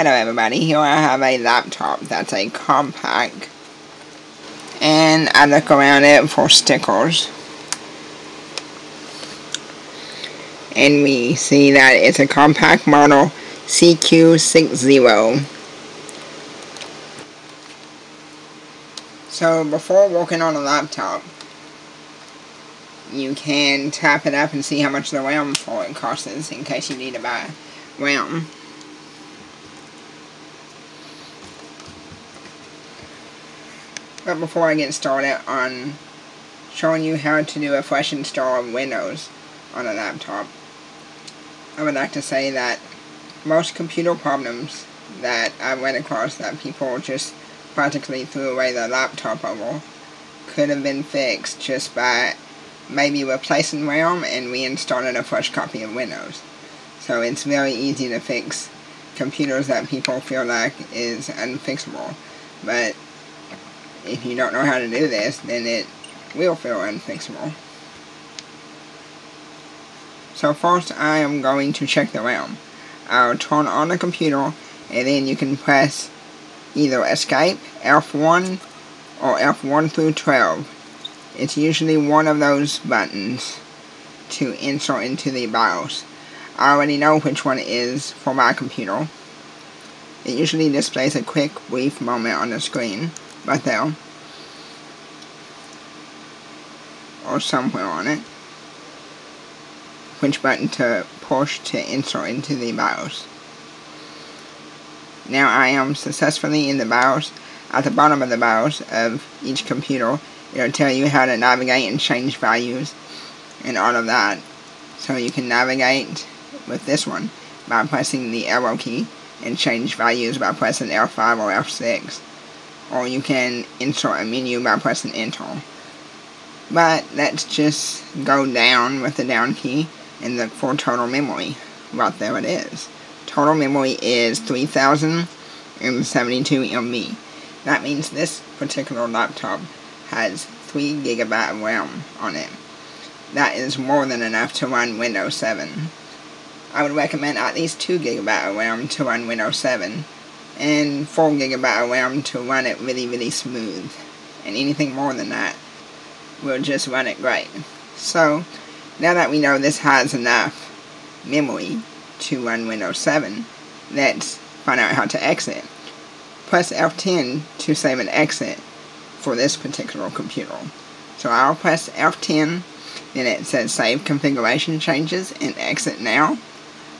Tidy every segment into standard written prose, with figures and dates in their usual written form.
Hello everybody, here I have a laptop that's a compact, and I look around it for stickers, and we see that it's a compact model CQ60. So before working on a laptop, you can tap it up and see how much the RAM for it costs in case you need to buy RAM. But before I get started on showing you how to do a fresh install of Windows on a laptop, I would like to say that most computer problems that I've run across that people just practically threw away their laptop over could have been fixed just by maybe replacing RAM and reinstalling a fresh copy of Windows. So it's very easy to fix computers that people feel like is unfixable. But if you don't know how to do this, then it will feel unfixable. So first I am going to check the RAM. I'll turn on the computer, and then you can press either Escape, F1, or F1 through 12. It's usually one of those buttons to insert into the BIOS. I already know which one it is for my computer. It usually displays a quick, brief moment on the screen, right there, or somewhere on it, which button to push to insert into the BIOS. Now I am successfully in the BIOS. At the bottom of the BIOS of each computer, it'll tell you how to navigate and change values and all of that. So you can navigate with this one by pressing the arrow key and change values by pressing F5 or F6. Or you can insert a menu by pressing Enter. But let's just go down with the down key and look for total memory. Right there it is. Total memory is 3072 MB. That means this particular laptop has 3 GB of RAM on it. That is more than enough to run Windows 7. I would recommend at least 2 GB of RAM to run Windows 7, and 4 GB of RAM to run it really smooth. And anything more than that will just run it great. So, now that we know this has enough memory to run Windows 7, let's find out how to exit. Press F10 to save an exit for this particular computer. So I'll press F10, then it says save configuration changes and exit now.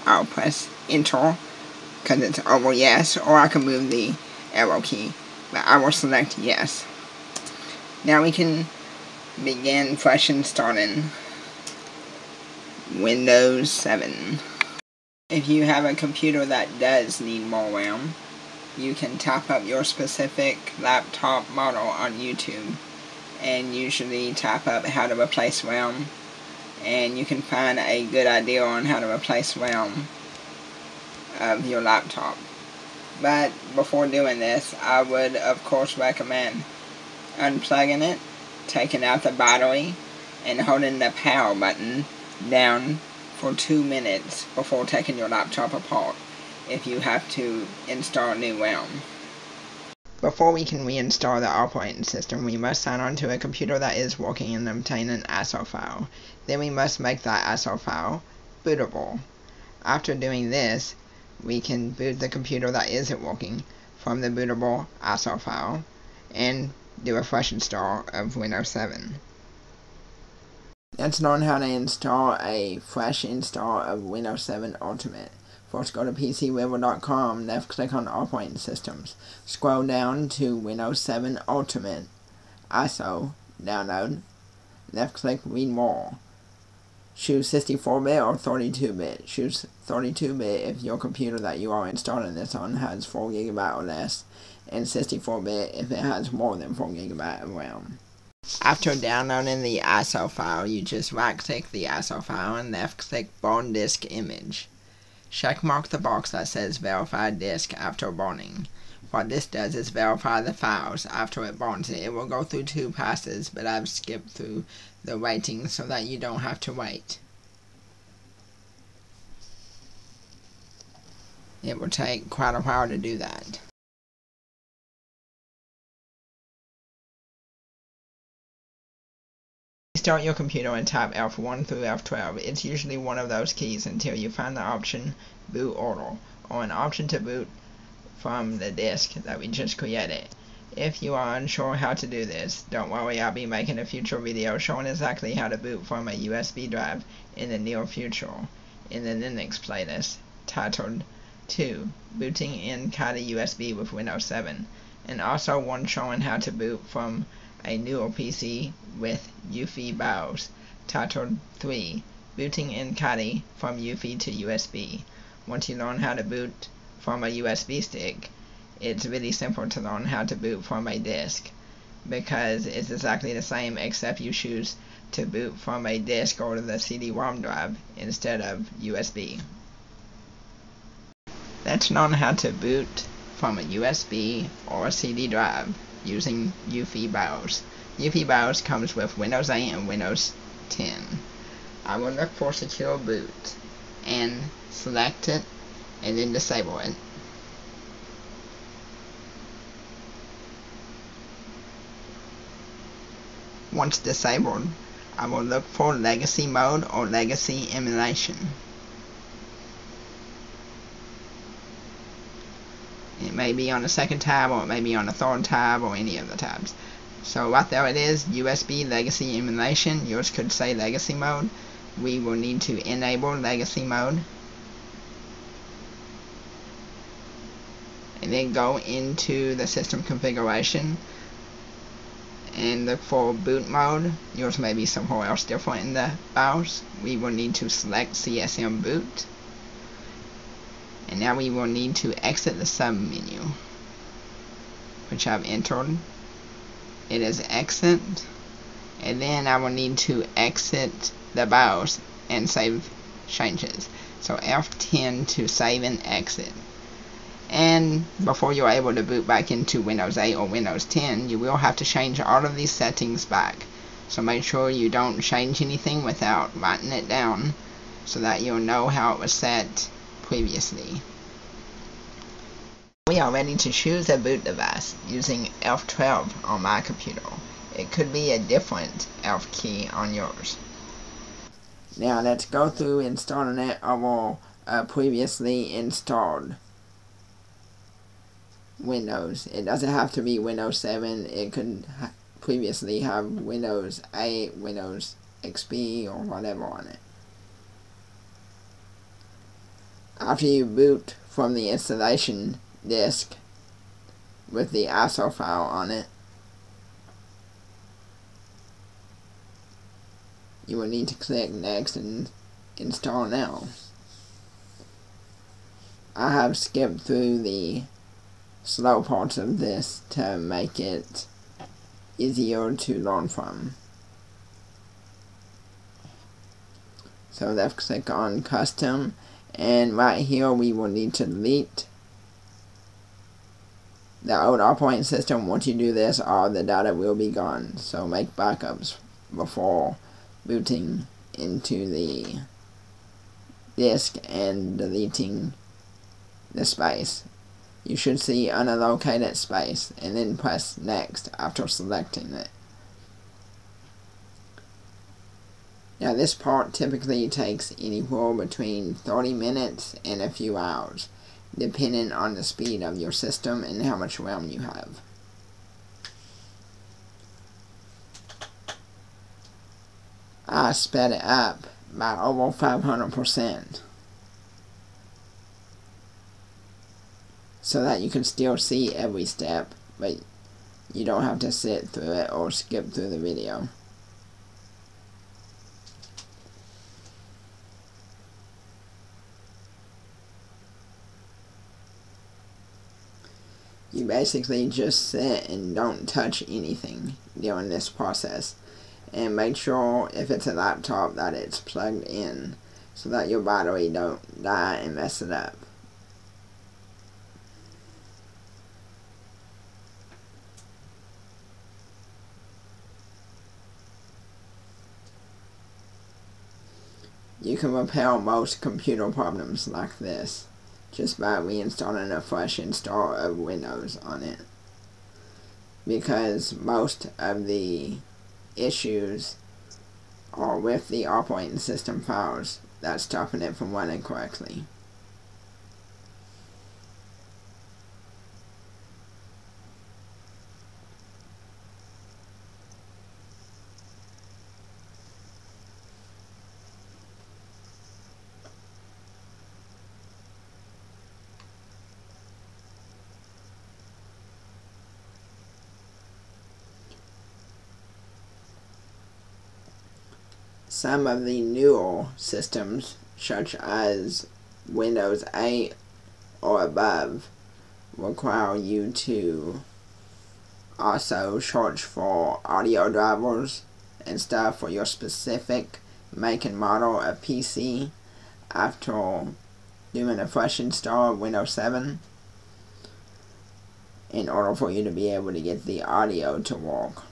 I'll press Enter because it's over yes, or I can move the arrow key, but I will select yes. Now we can begin fresh installing Windows 7. If you have a computer that does need more RAM, you can tap up your specific laptop model on YouTube and usually tap up how to replace RAM, and you can find a good idea on how to replace RAM of your laptop. But before doing this, I would of course recommend unplugging it, taking out the battery, and holding the power button down for 2 minutes before taking your laptop apart if you have to install new RAM. Before we can reinstall the operating system, we must sign on to a computer that is working and obtain an ISO file. Then we must make that ISO file bootable. After doing this, we can boot the computer that isn't working from the bootable ISO file and do a fresh install of Windows 7. Let's learn how to install a fresh install of Windows 7 Ultimate. First go to PCRiver.com, left click on Operating Systems. Scroll down to Windows 7 Ultimate, ISO, Download. Left click Read More. Choose 64-bit or 32-bit. Choose 32-bit if your computer that you are installing this on has 4 GB or less, and 64-bit if it has more than 4 GB of RAM. After downloading the ISO file, you just right-click the ISO file and left-click Burn Disk Image. Checkmark the box that says Verify Disk after burning. What this does is verify the files after it burns it. It will go through 2 passes, but I've skipped through the waiting so that you don't have to wait. It will take quite a while to do that. Start your computer and type F1 through F12. It's usually one of those keys until you find the option Boot Order, or an option to boot from the disk that we just created. If you are unsure how to do this, don't worry, I'll be making a future video showing exactly how to boot from a USB drive in the near future in the Linux playlist titled 2 Booting in Kali USB with Windows 7, and also one showing how to boot from a newer PC with UEFI BIOS titled 3 Booting in Kali from UEFI to USB. Once you learn how to boot from a USB stick, it's really simple to learn how to boot from a disk, because it's exactly the same except you choose to boot from a disk or the CD-ROM drive instead of USB. Let's learn how to boot from a USB or a CD drive using UEFI BIOS. UEFI BIOS comes with Windows 8 and Windows 10. I will look for Secure Boot and select it and then disable it. Once disabled, I will look for Legacy Mode or Legacy Emulation. It may be on the second tab, or it may be on the third tab, or any of the tabs. So right there it is, USB Legacy Emulation. Yours could say Legacy Mode. We will need to enable Legacy Mode, and then go into the system configuration and look for boot mode. Yours may be somewhere else different in the BIOS. We will need to select CSM boot, and now we will need to exit the sub menu, which I've entered. It is exit, and then I will need to exit the BIOS and save changes. So F10 to save and exit. And before you're able to boot back into Windows 8 or Windows 10, you will have to change all of these settings back. So make sure you don't change anything without writing it down, so that you'll know how it was set previously. We are ready to choose a boot device using F12 on my computer. It could be a different F key on yours. Now let's go through installing it over previously installed Windows. It doesn't have to be Windows 7. It could previously have Windows 8, Windows XP, or whatever on it. After you boot from the installation disk with the ISO file on it, you will need to click Next and Install Now. I have skipped through the slow parts of this to make it easier to learn from. So left click on Custom, and right here we will need to delete the old operating system. Once you do this, all the data will be gone. So make backups before booting into the disk and deleting the space. You should see unallocated space, and then press Next after selecting it. Now this part typically takes anywhere between 30 minutes and a few hours, depending on the speed of your system and how much RAM you have. I sped it up by over 500%. So that you can still see every step, but you don't have to sit through it or skip through the video. You basically just sit and don't touch anything during this process, and make sure if it's a laptop that it's plugged in so that your battery don't die and mess it up. You can repair most computer problems like this just by reinstalling a fresh install of Windows on it, because most of the issues are with the operating system files that's stopping it from running correctly. Some of the newer systems, such as Windows 8 or above, require you to also search for audio drivers and stuff for your specific make and model of PC after doing a fresh install of Windows 7 in order for you to be able to get the audio to work.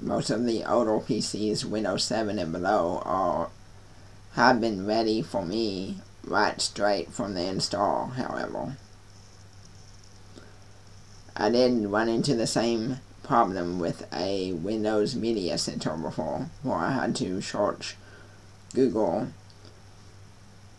Most of the older PCs, Windows 7 and below, have been ready for me right straight from the install, however. I did run into the same problem with a Windows Media Center before, where I had to search Google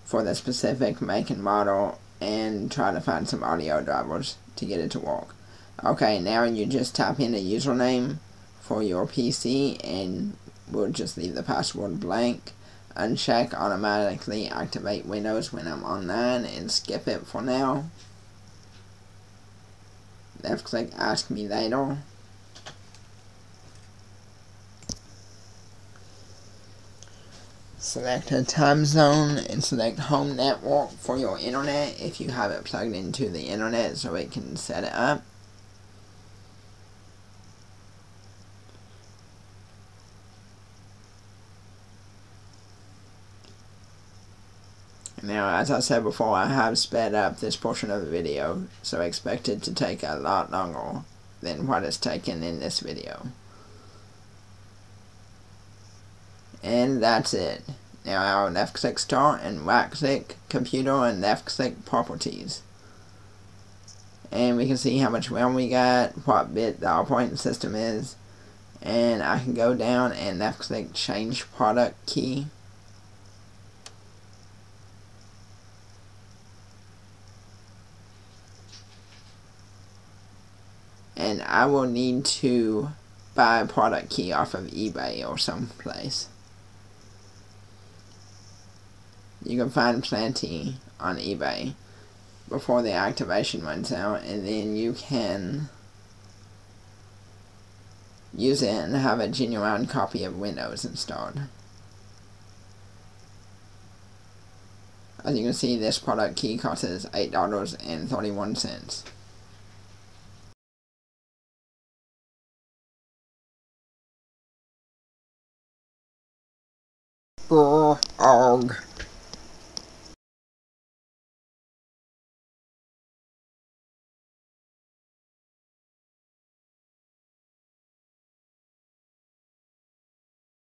for the specific make and model and try to find some audio drivers to get it to work. Okay, now you just type in a username for your PC and we'll just leave the password blank. Uncheck automatically activate Windows when I'm online and skip it for now. Left click ask me later. Select a time zone and select home network for your internet if you have it plugged into the internet so it can set it up. Now, as I said before, I have sped up this portion of the video, so I expect it to take a lot longer than what it's taken in this video. And that's it. Now I'll left click start and right click computer and left click properties. And we can see how much RAM we got, what bit the operating system is, and I can go down and left click change product key. And I will need to buy a product key off of eBay or someplace. You can find plenty on eBay before the activation runs out, and then you can use it and have a genuine copy of Windows installed. As you can see, this product key costs $8.31. Og